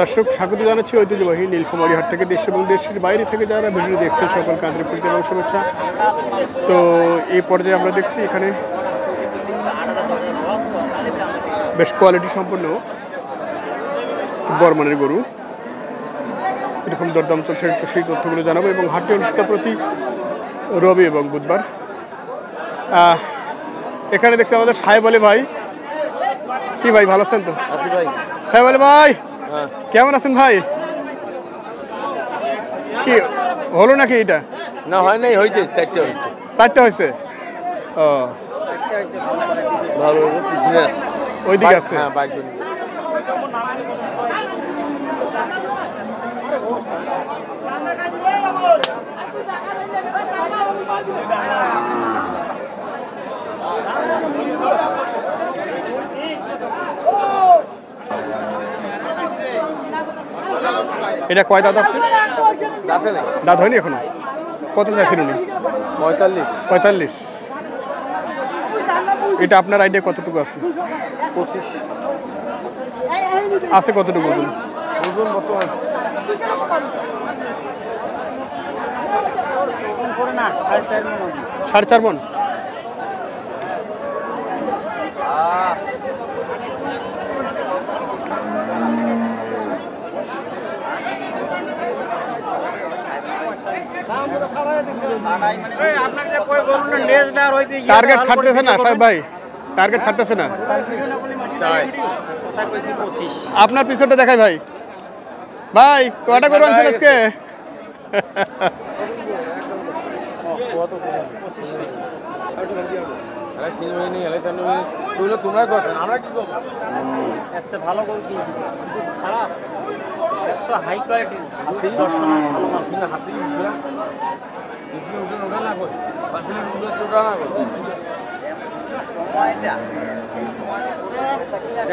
দর্শক স্বাগত জানাচ্ছি ঐতিহ্যবাহী নীলফামারী হাট থেকে দেশ এবং দেশের বাইরে থেকে যারা ভিডিও দেখছেন সকলকে আন্তরিক প্রীতি এবং শুভেচ্ছা। তো এই পর্যায়ে আমরা দেখছি এখানে বেশ কোয়ালিটি সম্পন্ন বর্মানের গরু, এরকম দরদাম চলছে একটু সেই তথ্যগুলো জানাবো। এবং হাটটি অনুষ্ঠিত প্রতি রবি এবং বুধবার। এখানে দেখছি আমাদের সাহেব আলী ভাই। কি ভাই, ভালো আছেন তো? সাহেব আলী ভাই কেমন আছেন ভাই? কি হলো নাকি এটা? না হয় নাই, হয়েছে চারটে হয়েছে। চারটে হয়েছে? ও ভালো পিছনে আছে, ওইদিকে আছে। হ্যাঁ বাইক। এটা কয় দাঁত আছে? দাঁতে নেই, দাঁত হয়নি এখনো। কত চাইছেন উনি? 45। 45। এটা আপনার আইডিয়া কতটুকু আছে? 25 আছে। কতটুকু ওজন? ওজন বর্তমান 4.5 মণ। টার্গেট খাটতেছে না সাহেব ভাই, টার্গেট খাটতেছে না। আপনার পিছনটা দেখাই ভাই। ভাই কটা করে আনছেন আজকে? আমরা কি করবো? ভালো করে দিয়েছি, খারাপ হাই কোয়ালিটি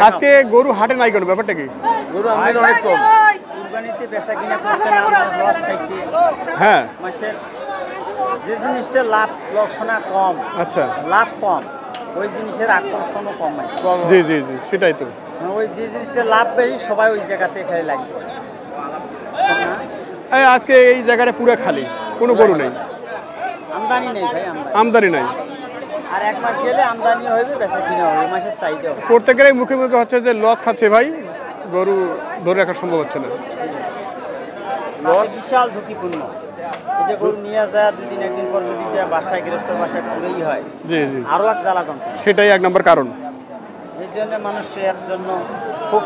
আজকে গরু হাটে নাই কেন? ব্যাপারটা কি? গরু আমদানি অনেক কম, কুরবানিতে বেচা কিনা করছে না, লস খাইছি। হ্যাঁ, মাসের যে জিনিসটা লাভ লক্ষণা কম, আচ্ছা লাভ কম, ওই জিনিসের আকর্ষণও কম। জি জি জি, সেটাই তো। ওই যে জিনিসটা লাভ বেশি সবাই ওই জায়গাতে খেলে লাগবে। আজকে এই জায়গাটা পুরো খালি, কোনো গরু নেই, আমদানি নেই ভাই, আমদানি নাই। আর এক মাস গেলে আমদানি হবে, বেচা কিনা হবে, মাসের চাহিদা হবে। প্রত্যেকেরই মুখে মুখে হচ্ছে যে লস খাচ্ছে ভাই, গরু ধরে রাখা সম্ভব হচ্ছে না। লস বিশাল ঝুঁকিপূর্ণ। এই যে গরু নিয়ে যায় 2 দিন 1 দিন পর যদি যায় বাসায়, গৃহস্থর বাসায় পুরেই হয়, জি জি, আরও এক জ্বালা যন্ত্রণা। সেটাই 1 নম্বর কারণ। এই জন্য মানুষের জন্য খুব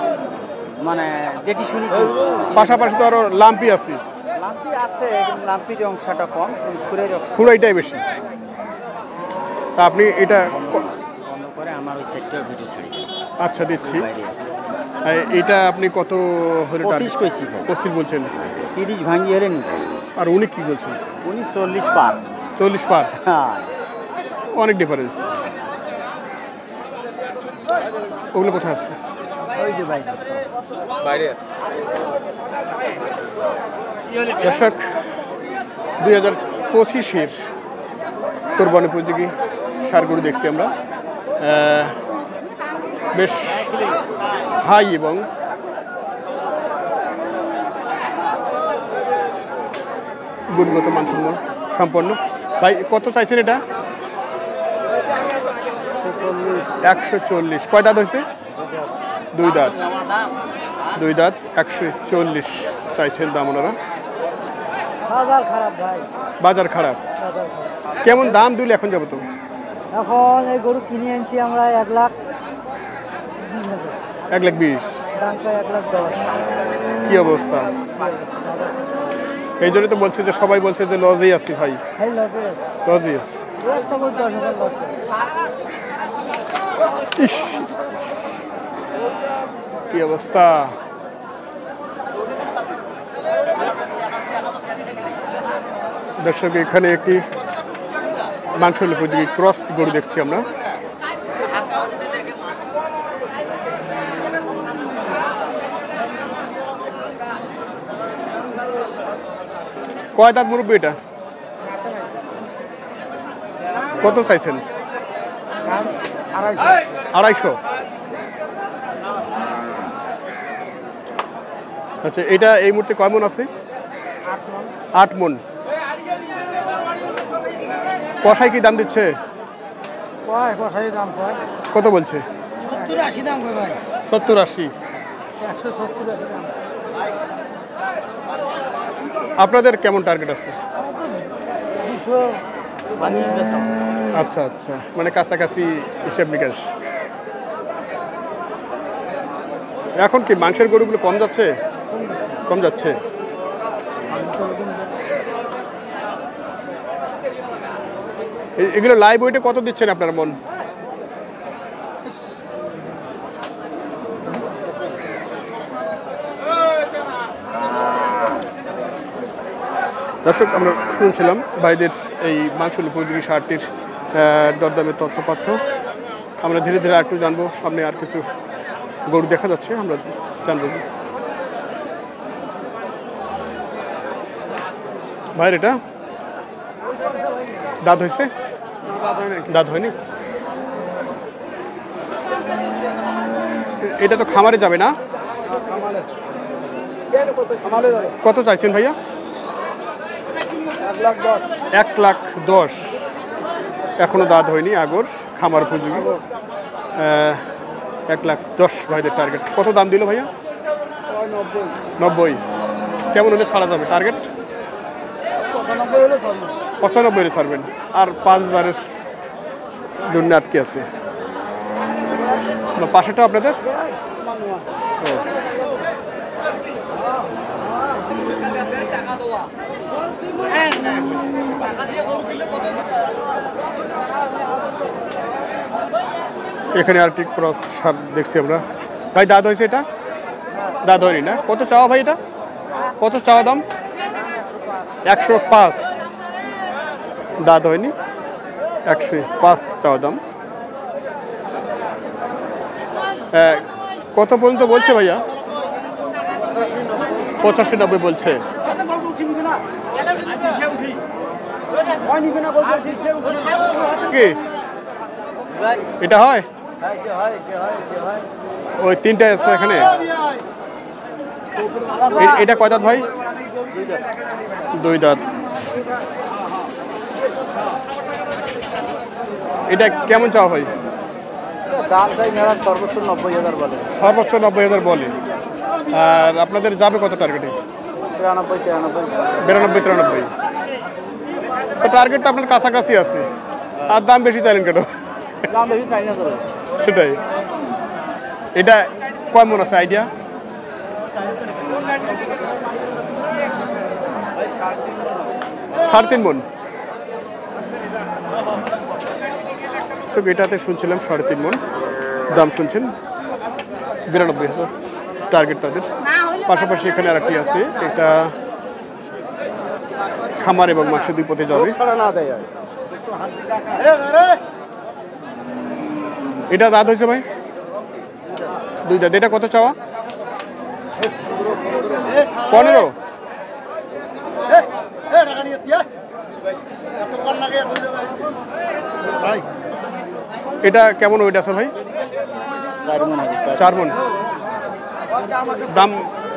মানে দেখি শুনি। পাশাপাশি তো আরো লাম্পি আছে। লাম্পি আছে, কিন্তু লাম্পির অংশটা কম, খুরের অংশ খুঁড়াইটাই বেশি। তা আপনি এটা বন্ধ করে আমার ওই 4টা ভিডিও ছাড়ি। আচ্ছা দিচ্ছি। এটা আপনি কত হলে? 25 কইছি। 25 বলছেন? 30 ভাঙি হেরে নি। আর উনি কি বলছেন? উনি 40 পার। 40 পার? হ্যাঁ, অনেক ডিফারেন্স। ওগুলো কোথায় আছে? ওই যে বাইরে বাইরে। দর্শক 2025-এর কোরবানি উপযোগী ষাঁড় গরু দেখছি আমরা, বেশ হাই এবং গুণগত মানসম্পন্ন সম্পন্ন। ভাই কত চাইছেন এটা? 140। কয় দাঁত হয়েছে? 2 দাঁত। 2 দাঁত 140 চাইছেন দাম ওনারা। বাজার খারাপ ভাই, বাজার খারাপ। কেমন দাম দিলে এখন যাবো? তো এখন এই গরু কিনে আনছি আমরা 1,20,000। দাম পাই 1,10,000। কি অবস্থা? এই জন্য তো বলছে যে সবাই বলছে যে লজেই আছি ভাই, লজেই আছি। ইস, কি অবস্থা! দর্শক এখানে একটি মাংসল উপযোগী ক্রস গরু দেখছি আমরা। কয় দাঁত মুরব্বী এটা? কত চাইছেন? 250। আচ্ছা, এটা এই মুহূর্তে কয় মন আছে? 8 মন। কষাই কি দাম দিচ্ছে? কষাই দাম কয় কত বলছে? 70-80 দাম কয় ভাই। 70-80। 170-80 দাম। আপনাদের কেমন টার্গেট আছে? 200 বানিয়ে বেচা। আচ্ছা আচ্ছা, মানে কাছাকাছি হিসাব নিকাশ। এখন কি মাংসের গরুগুলো কম যাচ্ছে? কম যাচ্ছে। এগুলো লাইভ ওয়েটে কত দিচ্ছেন আপনার মন? দর্শক, আমরা শুনছিলাম ভাইদের এই মাংস উপযোগী সারটির দরদামের তথ্যপাত্র। আমরা ধীরে ধীরে একটু জানবো, সামনে আর কিছু গরু দেখা যাচ্ছে, আমরা জানবো। ভাইয়ের এটা দাঁত হয়েছে? দাঁত হয়নি। এটা তো খামারে যাবে না? কত চাইছেন ভাইয়া? 1,10,000। এখনো দাঁত হয়নি, আগর খামার উপযোগী। 1,10,000 ভাইদের টার্গেট। কত দাম দিল ভাইয়া? 90। কেমন হলে ছাড়া যাবে টার্গেট? 95 হলে ছাড়বেন। আর 5,000-এর জন্য আটকে আছে। পাশেটা আপনাদের? এখানে আর ঠিক ক্রস সার দেখছি আমরা। ভাই দাঁত হয়েছে এটা? দাঁত হয়নি না? কত চাওয়া ভাই এটা? কত চাওয়া দাম? 105। দাঁত হয়নি, 105 চাওয়া দাম। কত পর্যন্ত বলছে ভাইয়া? 85-90 বলছে। কি এটা হয়? ওই 3টা আছে এখানে। এটা কয় দাঁত ভাই? 2 দাঁত। এটা কেমন চাও ভাই? দাম চাই সর্বোচ্চ 90,000 বলে। সর্বোচ্চ 90,000 বলে। আর আপনাদের যাবে কত টার্গেটে? 92-93। তো টার্গেট তো আপনার কাছাকাছি আছে, আর দাম বেশি চাইলেন কেন? দাম বেশি চাই না তো। সেটাই। এটা কয় মন আছে আইডিয়া? 3.5 মন। তো এটাতে শুনছিলাম 3.5 মন দাম শুনছেন। 92,000 টার্গেট তাদের। পাশাপাশি এখানে আর একটি আছে, এটা খামার এবং মাংস 2 পথে যাবে। এটা দাঁত হয়েছে ভাই? 2 দাঁত। এটা কত চাওয়া? 15। এটা কেমন ওয়েট আছে ভাই? 4 মন। দাম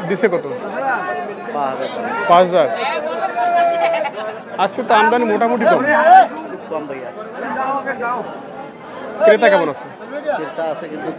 দিছে কত? 5,000। আজকে তো আমদানি মোটামুটি কম। ক্রেতা কেমন আছে? ক্রেতা আছে কিন্তু